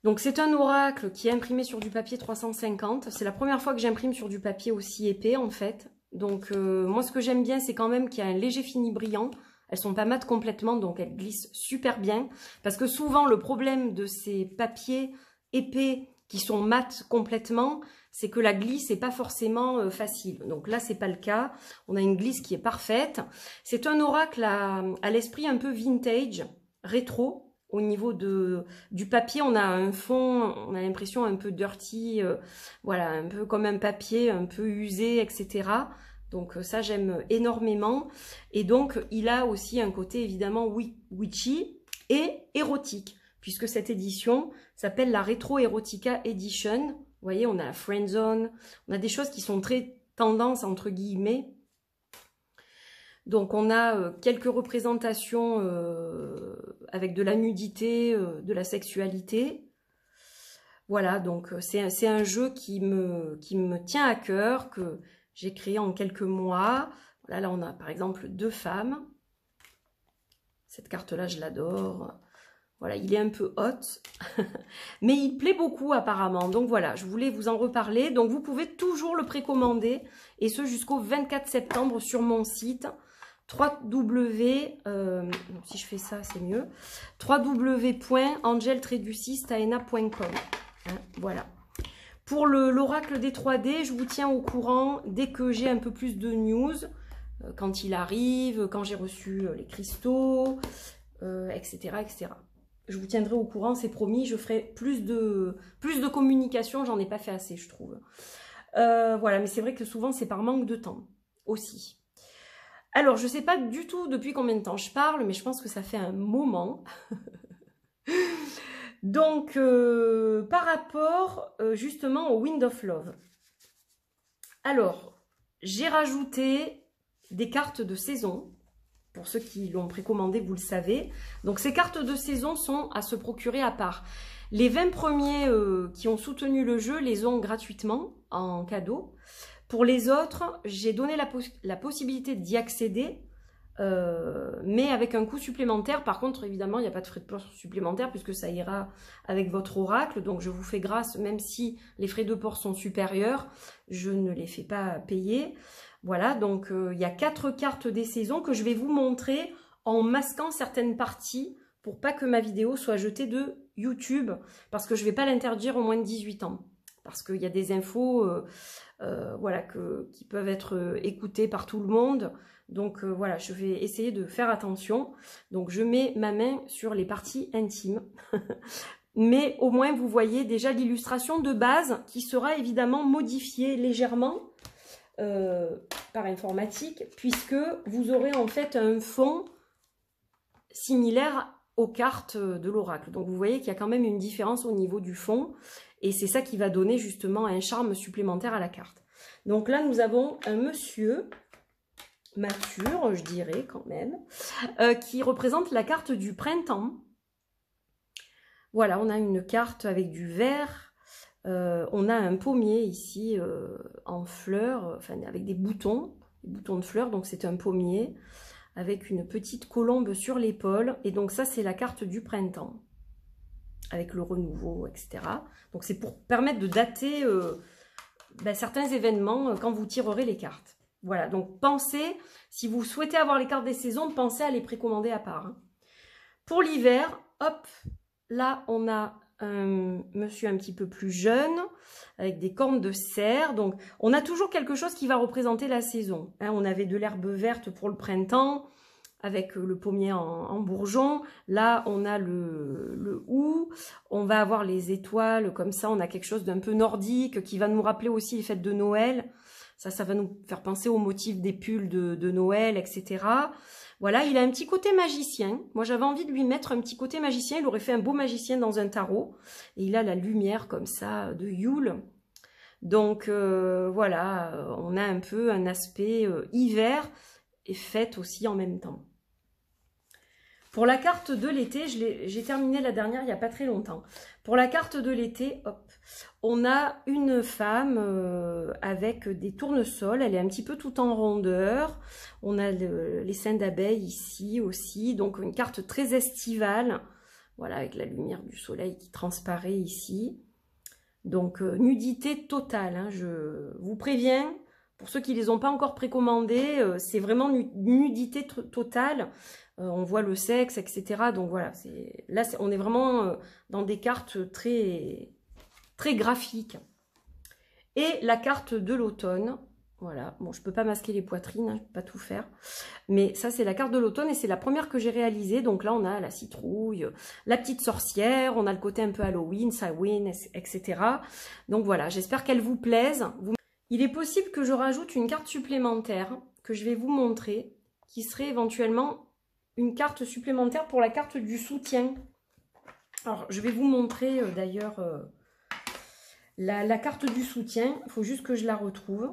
Donc c'est un oracle qui est imprimé sur du papier 350. C'est la première fois que j'imprime sur du papier aussi épais en fait. Donc moi ce que j'aime bien, c'est quand même qu'il y a un léger fini brillant. Elles sont pas mates complètement, donc elles glissent super bien. Parce que souvent le problème de ces papiers épais qui sont mates complètement, c'est que la glisse n'est pas forcément facile. Donc là, c'est pas le cas. On a une glisse qui est parfaite. C'est un oracle à l'esprit un peu vintage, rétro. Au niveau du papier, on a un fond, on a l'impression un peu dirty, voilà, un peu comme un papier, un peu usé, etc. Donc ça, j'aime énormément. Et donc, il a aussi un côté évidemment witchy et érotique, puisque cette édition s'appelle la Retro Erotica Edition. Vous voyez, on a la Friendzone, on a des choses qui sont très tendance, entre guillemets. Donc, on a quelques représentations avec de la nudité, de la sexualité. Voilà, donc c'est un jeu qui me tient à cœur, que j'ai créé en quelques mois. Voilà, là, on a par exemple 2 femmes. Cette carte-là, je l'adore. Voilà, il est un peu hot, mais il plaît beaucoup apparemment. Donc voilà, je voulais vous en reparler. Donc vous pouvez toujours le précommander, et ce jusqu'au 24 septembre sur mon site si je fais ça, c'est mieux, www.angel-taena.com. Hein, voilà. Pour l'oracle des 3D, je vous tiens au courant dès que j'ai un peu plus de news, quand il arrive, quand j'ai reçu les cristaux, etc., etc. Je vous tiendrai au courant, c'est promis. Je ferai plus de communication. J'en ai pas fait assez, je trouve. Voilà, mais c'est vrai que souvent, c'est par manque de temps aussi. Alors, je ne sais pas du tout depuis combien de temps je parle, mais je pense que ça fait un moment. Donc, par rapport justement au Wind of Love. Alors, j'ai rajouté des cartes de saison. Pour ceux qui l'ont précommandé, vous le savez. Donc, ces cartes de saison sont à se procurer à part. Les 20 premiers qui ont soutenu le jeu les ont gratuitement en cadeau. Pour les autres, j'ai donné la possibilité d'y accéder, mais avec un coût supplémentaire. Par contre, évidemment, il n'y a pas de frais de port supplémentaires puisque ça ira avec votre oracle. Donc, je vous fais grâce, même si les frais de port sont supérieurs, je ne les fais pas payer. Voilà, donc il y a 4 cartes des saisons que je vais vous montrer en masquant certaines parties pour pas que ma vidéo soit jetée de YouTube, parce que je ne vais pas l'interdire aux moins de 18 ans. Parce qu'il y a des infos voilà, qui peuvent être écoutées par tout le monde. Donc voilà, je vais essayer de faire attention. Donc je mets ma main sur les parties intimes. Mais au moins vous voyez déjà l'illustration de base qui sera évidemment modifiée légèrement par informatique, puisque vous aurez en fait un fond similaire aux cartes de l'oracle. Donc vous voyez qu'il y a quand même une différence au niveau du fond. Et c'est ça qui va donner justement un charme supplémentaire à la carte. Donc là, nous avons un monsieur mature, je dirais quand même, qui représente la carte du printemps. Voilà, on a une carte avec du vert. On a un pommier ici en fleurs, enfin avec des boutons de fleurs. Donc c'est un pommier avec une petite colombe sur l'épaule. Et donc ça, c'est la carte du printemps, avec le renouveau, etc. Donc c'est pour permettre de dater certains événements quand vous tirerez les cartes. Voilà, donc pensez, si vous souhaitez avoir les cartes des saisons, pensez à les précommander à part. Hein. Pour l'hiver, hop, là on a un monsieur un petit peu plus jeune, avec des cornes de cerf. Donc on a toujours quelque chose qui va représenter la saison. Hein. On avait de l'herbe verte pour le printemps, avec le pommier en bourgeon. Là, on a le hou. On va avoir les étoiles, comme ça. On a quelque chose d'un peu nordique qui va nous rappeler aussi les fêtes de Noël. Ça va nous faire penser au motif des pulls de Noël, etc. Voilà, il a un petit côté magicien. Moi, j'avais envie de lui mettre un petit côté magicien. Il aurait fait un beau magicien dans un tarot. Et il a la lumière comme ça de Yule. Donc, voilà, on a un peu un aspect hiver et fête aussi en même temps. Pour la carte de l'été, j'ai terminé la dernière il n'y a pas très longtemps. Pour la carte de l'été, hop, on a une femme avec des tournesols. Elle est un petit peu tout en rondeur. On a les seins d'abeilles ici aussi. Donc une carte très estivale. Voilà, avec la lumière du soleil qui transparaît ici. Donc nudité totale, hein, je vous préviens. Pour ceux qui ne les ont pas encore précommandés, c'est vraiment nudité totale. On voit le sexe, etc. Donc voilà, là on est vraiment dans des cartes très, très graphiques. Et la carte de l'automne, voilà. Bon, je ne peux pas masquer les poitrines, hein, je ne peux pas tout faire. Mais ça, c'est la carte de l'automne et c'est la première que j'ai réalisée. Donc là, on a la citrouille, la petite sorcière, on a le côté un peu Halloween, Samhain, etc. Donc voilà, j'espère qu'elle vous plaise. Il est possible que je rajoute une carte supplémentaire que je vais vous montrer, qui serait éventuellement une carte supplémentaire pour la carte du soutien. Alors, je vais vous montrer d'ailleurs la carte du soutien. Il faut juste que je la retrouve.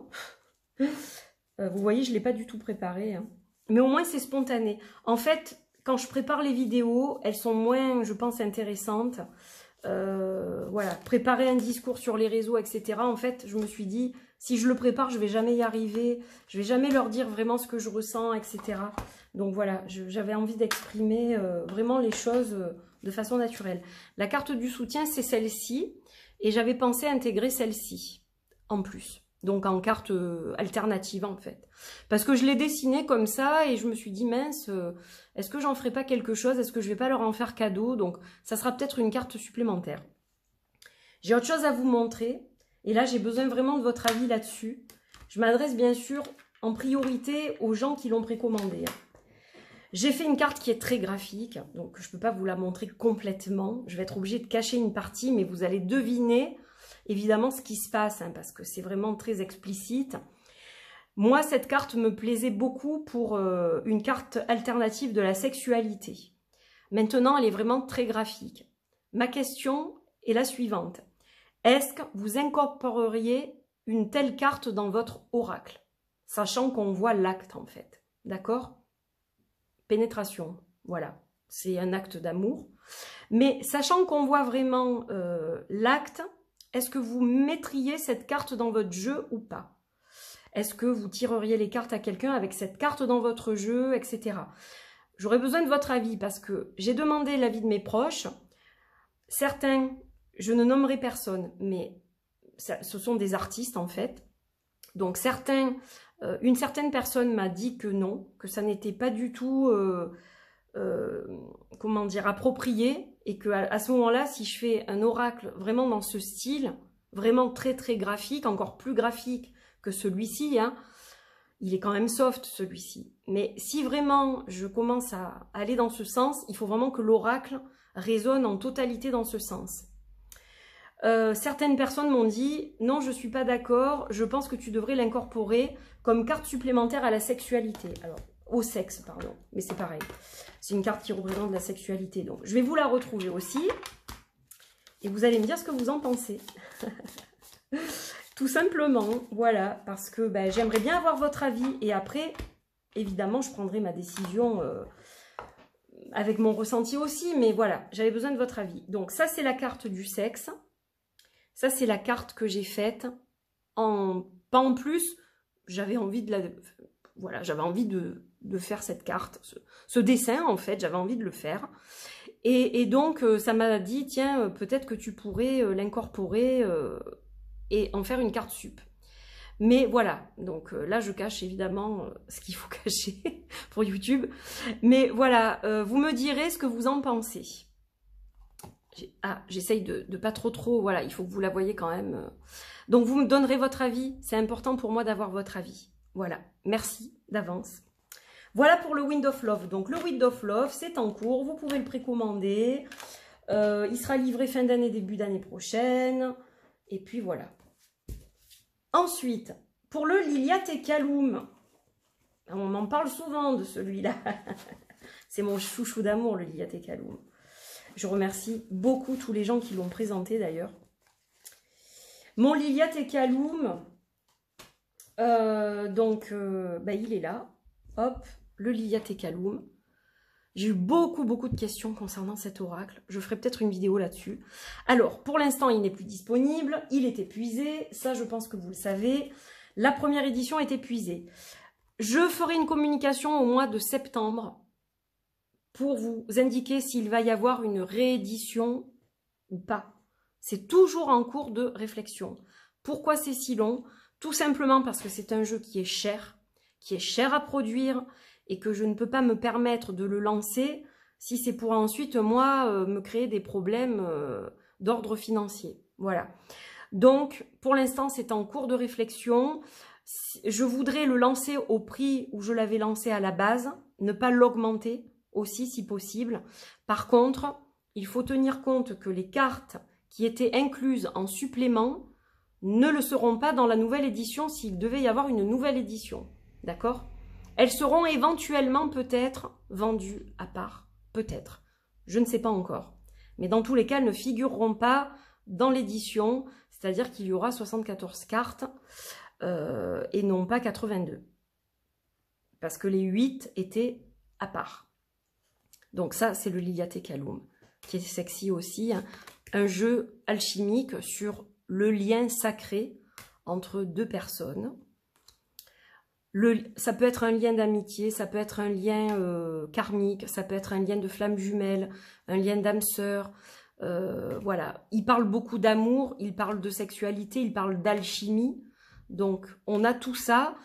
Vous voyez, je ne l'ai pas du tout préparée. Hein. Mais au moins, c'est spontané. En fait, quand je prépare les vidéos, elles sont moins, je pense, intéressantes. Voilà, préparer un discours sur les réseaux, etc. En fait, je me suis dit, si je le prépare, je ne vais jamais y arriver. Je ne vais jamais leur dire vraiment ce que je ressens, etc. Donc voilà, j'avais envie d'exprimer vraiment les choses de façon naturelle. La carte du soutien, c'est celle-ci. Et j'avais pensé intégrer celle-ci en plus. Donc en carte alternative en fait. Parce que je l'ai dessinée comme ça et je me suis dit mince, est-ce que j'en ferai pas quelque chose? Est-ce que je vais pas leur en faire cadeau? Donc ça sera peut-être une carte supplémentaire. J'ai autre chose à vous montrer. Et là j'ai besoin vraiment de votre avis là-dessus. Je m'adresse bien sûr en priorité aux gens qui l'ont précommandé. J'ai fait une carte qui est très graphique, donc je ne peux pas vous la montrer complètement. Je vais être obligée de cacher une partie, mais vous allez deviner évidemment ce qui se passe, hein, parce que c'est vraiment très explicite. Moi, cette carte me plaisait beaucoup pour une carte alternative de la sexualité. Maintenant, elle est vraiment très graphique. Ma question est la suivante. Est-ce que vous incorporeriez une telle carte dans votre oracle? Sachant qu'on voit l'acte en fait, d'accord? Pénétration, voilà, c'est un acte d'amour. Mais sachant qu'on voit vraiment l'acte, est-ce que vous mettriez cette carte dans votre jeu ou pas? Est-ce que vous tireriez les cartes à quelqu'un avec cette carte dans votre jeu, etc. J'aurais besoin de votre avis parce que j'ai demandé l'avis de mes proches. Certains, je ne nommerai personne, mais ce sont des artistes en fait. Donc certains... une certaine personne m'a dit que non, que ça n'était pas du tout, comment dire, approprié, et que à ce moment-là, si je fais un oracle vraiment dans ce style, vraiment très très graphique, encore plus graphique que celui-ci, hein, il est quand même soft celui-ci. Mais si vraiment je commence à aller dans ce sens, il faut vraiment que l'oracle résonne en totalité dans ce sens. Certaines personnes m'ont dit « Non, je ne suis pas d'accord, je pense que tu devrais l'incorporer comme carte supplémentaire à la sexualité. » Alors, au sexe, pardon, mais c'est pareil. C'est une carte qui représente la sexualité. Donc, je vais vous la retrouver aussi. Et vous allez me dire ce que vous en pensez. Tout simplement, voilà, parce que ben, j'aimerais bien avoir votre avis. Et après, évidemment, je prendrai ma décision avec mon ressenti aussi. Mais voilà, j'avais besoin de votre avis. Donc, ça, c'est la carte du sexe. Ça, c'est la carte que j'ai faite. Pas en plus, j'avais envie de voilà, j'avais envie de faire cette carte. Ce dessin, en fait, j'avais envie de le faire. Et donc, ça m'a dit, tiens, peut-être que tu pourrais l'incorporer et en faire une carte sup. Mais voilà, donc là, je cache évidemment ce qu'il faut cacher pour YouTube. Mais voilà, vous me direz ce que vous en pensez. Ah, j'essaye de pas trop, voilà, il faut que vous la voyez quand même. Donc, vous me donnerez votre avis. C'est important pour moi d'avoir votre avis. Voilà, merci d'avance. Voilà pour le Wind of Love. Donc, le Wind of Love, c'est en cours. Vous pouvez le précommander. Il sera livré fin d'année, début d'année prochaine. Et puis, voilà. Ensuite, pour le Liliat et Kaloum. On m'en parle souvent de celui-là. C'est mon chouchou d'amour, le Liliat et Kaloum. Je remercie beaucoup tous les gens qui l'ont présenté d'ailleurs. Mon Liliat et Kaloum, il est là. Hop, le Liliat et Kaloum. J'ai eu beaucoup de questions concernant cet oracle. Je ferai peut-être une vidéo là-dessus. Alors, pour l'instant, il n'est plus disponible. Il est épuisé. Ça, je pense que vous le savez. La première édition est épuisée. Je ferai une communication au mois de septembre pour vous indiquer s'il va y avoir une réédition ou pas. C'est toujours en cours de réflexion. Pourquoi c'est si long? Tout simplement parce que c'est un jeu qui est cher à produire, et que je ne peux pas me permettre de le lancer si c'est pour ensuite, moi, me créer des problèmes d'ordre financier. Voilà. Donc, pour l'instant, c'est en cours de réflexion. Je voudrais le lancer au prix où je l'avais lancé à la base, ne pas l'augmenter aussi si possible. Par contre, il faut tenir compte que les cartes qui étaient incluses en supplément ne le seront pas dans la nouvelle édition s'il devait y avoir une nouvelle édition. D'accord ? Elles seront éventuellement peut-être vendues à part. Peut-être. Je ne sais pas encore. Mais dans tous les cas, elles ne figureront pas dans l'édition. C'est-à-dire qu'il y aura 74 cartes et non pas 82. Parce que les 8 étaient à part. Donc ça, c'est le Liliath Kaloum, qui est sexy aussi. Hein. Un jeu alchimique sur le lien sacré entre deux personnes. Ça peut être un lien d'amitié, ça peut être un lien karmique, ça peut être un lien de flamme jumelle, un lien d'âme sœur. Voilà, il parle beaucoup d'amour, il parle de sexualité, il parle d'alchimie. Donc, on a tout ça.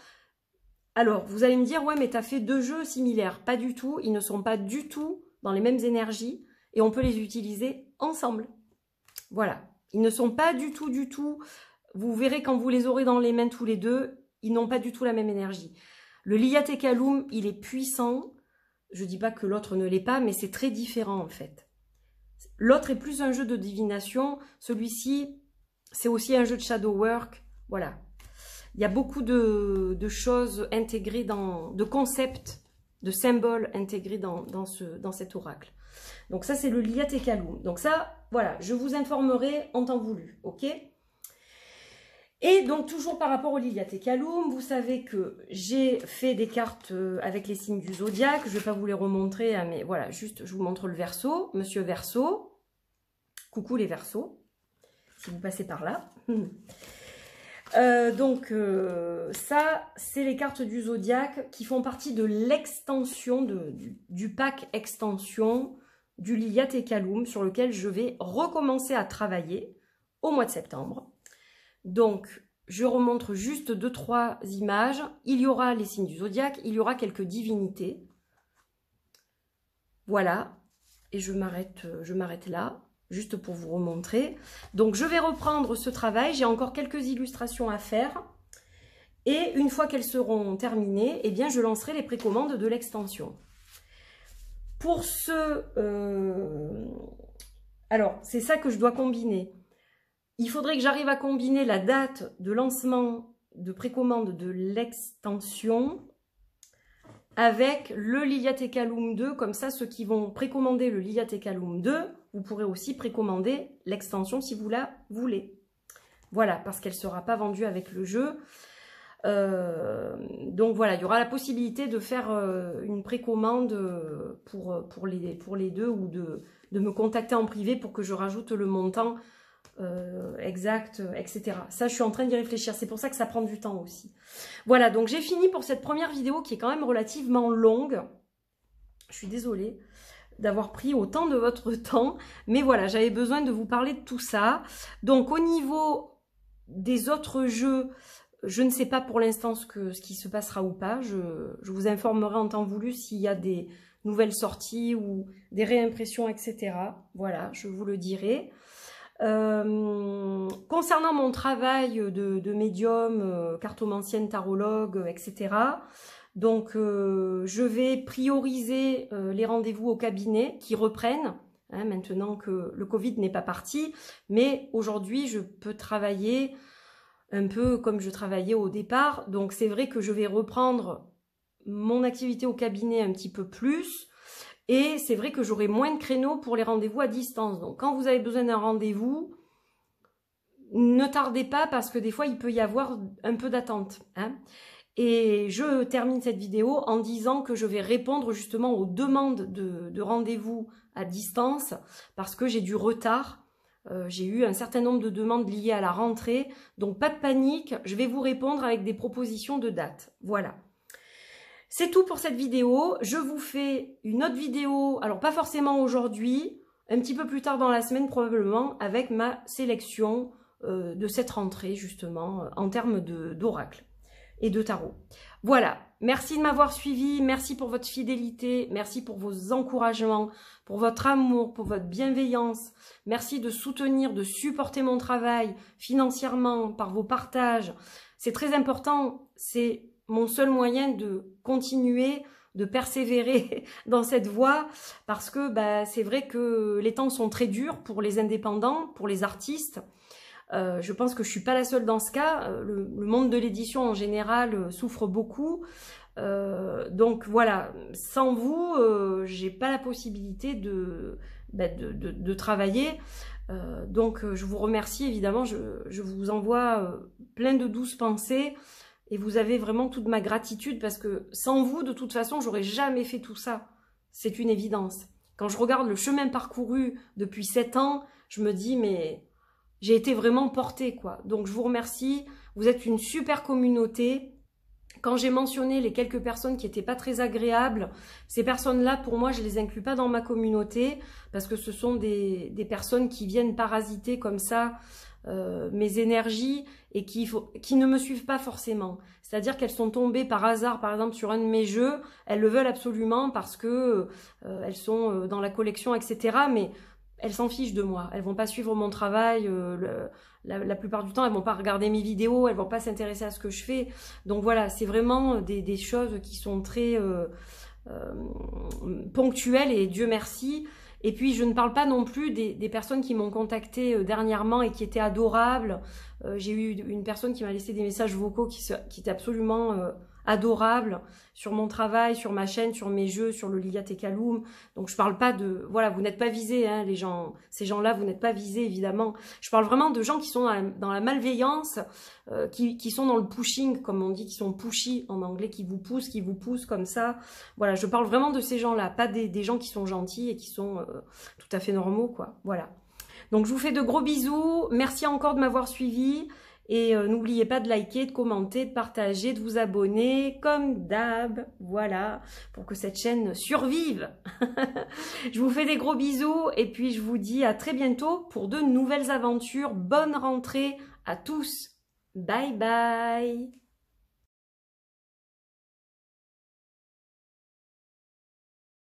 Alors, vous allez me dire, ouais, mais tu as fait 2 jeux similaires. Pas du tout, ils ne sont pas du tout dans les mêmes énergies et on peut les utiliser ensemble. Voilà, ils ne sont pas du tout. Vous verrez quand vous les aurez dans les mains tous les deux, ils n'ont pas du tout la même énergie. Le Liliath Kaloum, il est puissant. Je ne dis pas que l'autre ne l'est pas, mais c'est très différent en fait. L'autre est plus un jeu de divination. Celui-ci, c'est aussi un jeu de shadow work. Voilà. Il y a beaucoup de choses intégrées de concepts, de symboles intégrés dans cet oracle. Donc ça, c'est le Liliath Kaloum. Donc ça, voilà, je vous informerai en temps voulu, ok ? Et donc, toujours par rapport au Liliath Kaloum, vous savez que j'ai fait des cartes avec les signes du zodiaque. Je ne vais pas vous les remontrer, hein, mais voilà, juste, je vous montre le Verseau. Monsieur Verseau. Coucou les Verseaux, si vous passez par là. Ça, c'est les cartes du zodiaque qui font partie de l'extension, du pack extension du Liliath Kaloum, sur lequel je vais recommencer à travailler au mois de septembre. Donc, je remontre juste 2-3 images. Il y aura les signes du zodiaque, il y aura quelques divinités. Voilà. Et je m'arrête là, juste pour vous remontrer. Donc, je vais reprendre ce travail. J'ai encore quelques illustrations à faire. Et une fois qu'elles seront terminées, eh bien, je lancerai les précommandes de l'extension. Pour alors, c'est ça que je dois combiner. Il faudrait que j'arrive à combiner la date de lancement de précommande de l'extension avec le Liliath Kaloum 2. Comme ça, ceux qui vont précommander le Liliath Kaloum 2, vous pourrez aussi précommander l'extension si vous la voulez. Voilà, parce qu'elle ne sera pas vendue avec le jeu. Donc voilà, il y aura la possibilité de faire une précommande pour les deux ou de me contacter en privé pour que je rajoute le montant exact, etc. Ça, je suis en train d'y réfléchir. C'est pour ça que ça prend du temps aussi. Voilà, donc j'ai fini pour cette première vidéo qui est quand même relativement longue. Je suis désolée d'avoir pris autant de votre temps. Mais voilà, j'avais besoin de vous parler de tout ça. Donc, au niveau des autres jeux, je ne sais pas pour l'instant ce qui se passera ou pas. Je vous informerai en temps voulu s'il y a des nouvelles sorties ou des réimpressions, etc. Voilà, je vous le dirai. Concernant mon travail de médium, cartomancienne, tarologue, etc. Donc, je vais prioriser les rendez-vous au cabinet qui reprennent, hein, maintenant que le Covid n'est pas parti. Mais aujourd'hui, je peux travailler un peu comme je travaillais au départ. Donc, c'est vrai que je vais reprendre mon activité au cabinet un petit peu plus. Et c'est vrai que j'aurai moins de créneaux pour les rendez-vous à distance. Donc, quand vous avez besoin d'un rendez-vous, ne tardez pas parce que des fois, il peut y avoir un peu d'attente. Hein. Et je termine cette vidéo en disant que je vais répondre justement aux demandes de rendez-vous à distance parce que j'ai du retard. J'ai eu un certain nombre de demandes liées à la rentrée. Donc pas de panique, je vais vous répondre avec des propositions de dates. Voilà. C'est tout pour cette vidéo. Je vous fais une autre vidéo, alors pas forcément aujourd'hui, un petit peu plus tard dans la semaine probablement, avec ma sélection de cette rentrée justement en termes d'oracle et de tarot. Voilà, merci de m'avoir suivi, merci pour votre fidélité, merci pour vos encouragements, pour votre amour, pour votre bienveillance, merci de soutenir, de supporter mon travail financièrement par vos partages. C'est très important, c'est mon seul moyen de continuer, de persévérer dans cette voie, parce que c'est vrai que les temps sont très durs pour les indépendants, pour les artistes. Je pense que je suis pas la seule dans ce cas. Le monde de l'édition en général souffre beaucoup. Donc voilà, sans vous, j'ai pas la possibilité de travailler. Donc je vous remercie évidemment. Je vous envoie plein de douces pensées et vous avez vraiment toute ma gratitude parce que sans vous, de toute façon, j'aurais jamais fait tout ça. C'est une évidence. Quand je regarde le chemin parcouru depuis 7 ans, je me dis mais j'ai été vraiment portée, quoi. Donc, je vous remercie. Vous êtes une super communauté. Quand j'ai mentionné les quelques personnes qui n'étaient pas très agréables, ces personnes-là, pour moi, je les inclus pas dans ma communauté parce que ce sont des personnes qui viennent parasiter comme ça mes énergies et qui ne me suivent pas forcément. C'est-à-dire qu'elles sont tombées par hasard, par exemple, sur un de mes jeux. Elles le veulent absolument parce que elles sont dans la collection, etc. Mais elles s'en fichent de moi, elles vont pas suivre mon travail, la plupart du temps elles vont pas regarder mes vidéos, elles vont pas s'intéresser à ce que je fais. Donc voilà, c'est vraiment des choses qui sont très ponctuelles et Dieu merci. Et puis je ne parle pas non plus des personnes qui m'ont contacté dernièrement et qui étaient adorables. J'ai eu une personne qui m'a laissé des messages vocaux qui étaient absolument adorables sur mon travail, sur ma chaîne, sur mes jeux, sur le Liliat et Kaloum. Donc je parle pas de... Voilà, vous n'êtes pas visés, hein, les gens, ces gens-là, vous n'êtes pas visés, évidemment. Je parle vraiment de gens qui sont dans la malveillance, qui sont dans le pushing, comme on dit, qui sont pushy en anglais, qui vous poussent comme ça. Voilà, je parle vraiment de ces gens-là, pas des gens qui sont gentils et qui sont tout à fait normaux, quoi. Voilà. Donc je vous fais de gros bisous, merci encore de m'avoir suivi. Et n'oubliez pas de liker, de commenter, de partager, de vous abonner, comme d'hab, voilà, pour que cette chaîne survive. Je vous fais des gros bisous et puis je vous dis à très bientôt pour de nouvelles aventures. Bonne rentrée à tous. Bye bye.